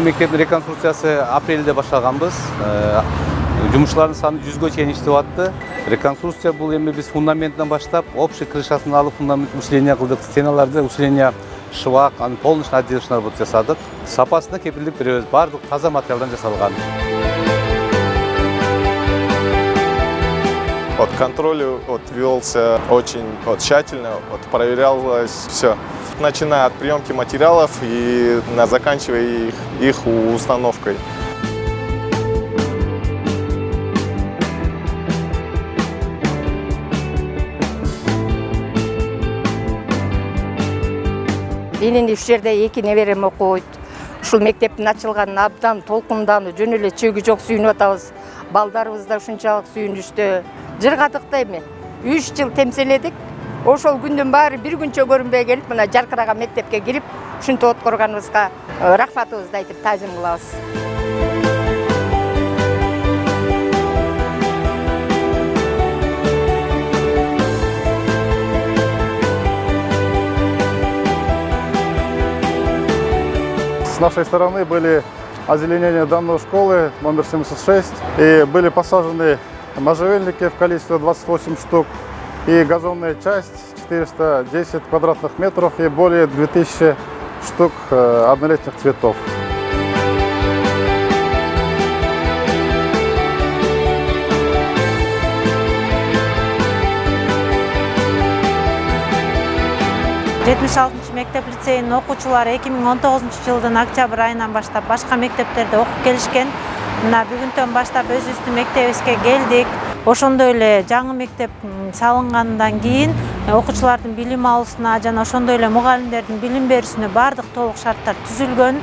Бул мектептин реконструкциясы апрелде башталганбыз. Жумушчулардын саны 100гө чейин иштеп атты. Реконструкция бул эми биз фундаментинен баштап, общий крышасын алып, фундамент усиление кылдык, стеналарды усиление швак, анын полностью отделочный работа жасадык. Сапасына кепилдик беребиз, бардык таза материалдан жасалган. Контроль велся очень тщательно, проверялось все, начиная от приемки материалов и заканчивая их установкой. Менин иш жерде 2 неберем окуйт. Ушул мектептин ачылганына абдан толкунданып, жөн эле чөгү жок сүйүнүп атабыз. Балдарыбыз да ушунчалык сүйүнүштү. Жыргадык да эми. 3 жыл темселедик. Ошол күндүн баары бир күнчө көрүнбөй келип, мына жаркыраган мектепке кирип, ушинтип откорганыбызга рахматыбызды айтып таазим кылабыз. С нашей стороны были озеленение данной школы номер 76, и были посажены можжевельники в количестве 28 штук, и газонная часть 410 квадратных метров и более 2000 штук однолетних цветов. Мектеп лицейинин окуучулары 2019 жылдын октябрь айынан баштап башка мектептерде окуп келишкен. Мына бүгүндөн баштап өзүбүздүн мектебибизге келдик. Ошондой эле жаңы мектеп салынгандан кийин окуучулардын билим алуусуна жана ошондой эле мугалимдердин билим берүүсүнө бардык толук шарттар түзүлгөн.